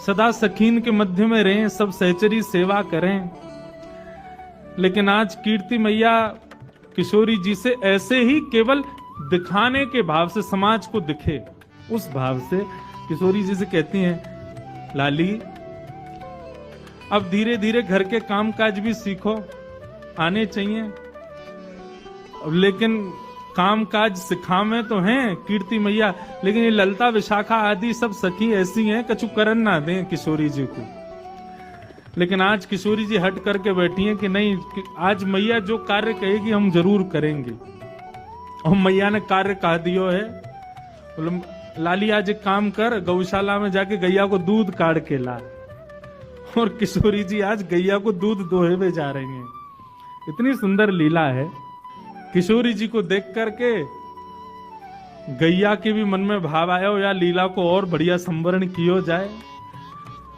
सदा सखीन के मध्य में रहें, सब सहचरी सेवा करें। लेकिन आज कीर्ति मैया किशोरी जी से ऐसे ही केवल दिखाने के भाव से, समाज को दिखे उस भाव से किशोरी जी से कहती हैं, लाली अब धीरे धीरे घर के कामकाज भी सीखो, आने चाहिए। लेकिन कामकाज सिखावे तो हैं कीर्ति मैया, लेकिन ये ललता विशाखा आदि सब सखी ऐसी हैं कछु करन ना दें किशोरी जी को। लेकिन आज किशोरी जी हट करके बैठी हैं कि नहीं, आज मैया जो कार्य कहेगी हम जरूर करेंगे। और मैया ने कार्य कह दियो है, बोले लाली आज एक काम कर, गौशाला में जाके गैया को दूध काट के ला। और किशोरी जी आज गैया को दूध दोहे में जा रही हैं। इतनी सुंदर लीला है। किशोरी जी को देख करके गैया के भी मन में भाव आया हो या लीला को और बढ़िया संवरण किया जाए।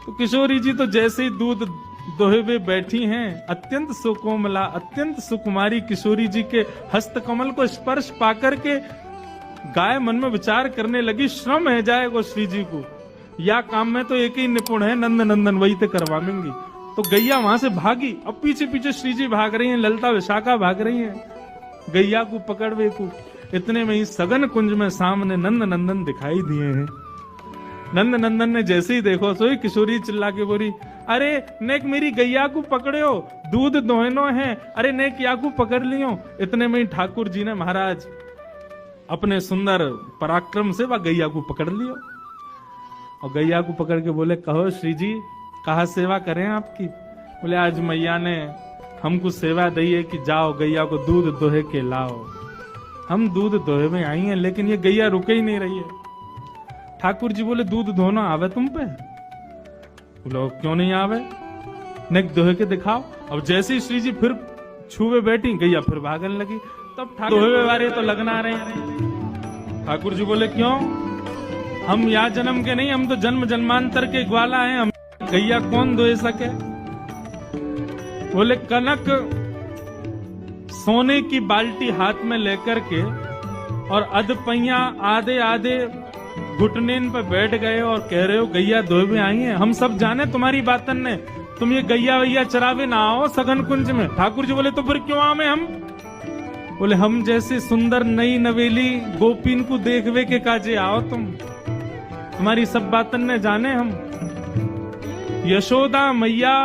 तो किशोरी जी तो जैसे ही दूध दोहे में बैठी हैं, अत्यंत सुकोमला, अत्यंत सुकुमारी किशोरी जी के हस्त कमल को स्पर्श पाकर के गाय मन में विचार करने लगी, श्रम है जाएगा श्री जी को, या काम में तो एक ही निपुण है, नंद नंदन वही तो करवाएंगी। तो गैया वहां से भागी, अब पीछे पीछे श्री जी भाग रही हैं, ललता विशाखा भाग रही हैं गैया को पकड़वे को। इतने में ही सघन कुंज में सामने नंद नंदन दिखाई दिए हैं। नंद नंदन ने जैसे ही देखो सोई किशोरी चिल्ला के बोली, अरे नेक मेरी गैया को पकड़ो, दूध दोहनो है, अरे नेक या को पकड़ लियो। इतने में ही ठाकुर जी ने महाराज अपने सुंदर पराक्रम से वह गैया को पकड़ लियो। और गैया को पकड़ के बोले, कहो श्री जी कहा सेवा करें आपकी। बोले आज मैया ने हमको सेवा दी है कि जाओ गैया को दूध दोहे के लाओ। हम दूध दोहे में आई हैं, लेकिन ये गैया रुके ही नहीं रही है। ठाकुर जी बोले दूध दोहना आवे तुम पे? बोलो क्यों नहीं आवे, नेक दोहे के दिखाओ। अब जैसे ही श्री जी फिर छुए बैठी, गैया फिर भागने लगी। तब ठाकुर दोहे वाले तो लगना रहे। ठाकुर जी बोले क्यों, हम या जन्म के नहीं, हम तो जन्म जन्मांतर के ग्वाला हैं, हम गैया कौन दोहे सके। बोले कनक सोने की बाल्टी हाथ में लेकर के और अधपैया आधे आधे घुटने पर बैठ गए और कह रहे हो गैया दोहे में आई है। हम सब जाने तुम्हारी बातन ने, तुम ये गैया वैया चरावे ना आओ सघन कुंज में। ठाकुर जी बोले तो फिर क्यों आवे हम? बोले हम जैसे सुंदर नई नवेली गोपीन को देखवे के काजे आओ तुम, तुम्हारी सब बातन ने जाने हम। यशोदा मैया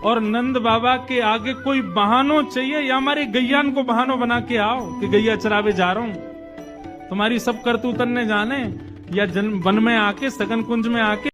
और नंद बाबा के आगे कोई बहानो चाहिए, या हमारे गैयान को बहानो बना के आओ कि गैया चरावे जा रहा हूं। तुम्हारी सब करतूतन ने जाने, या वन में आके सघन कुंज में आके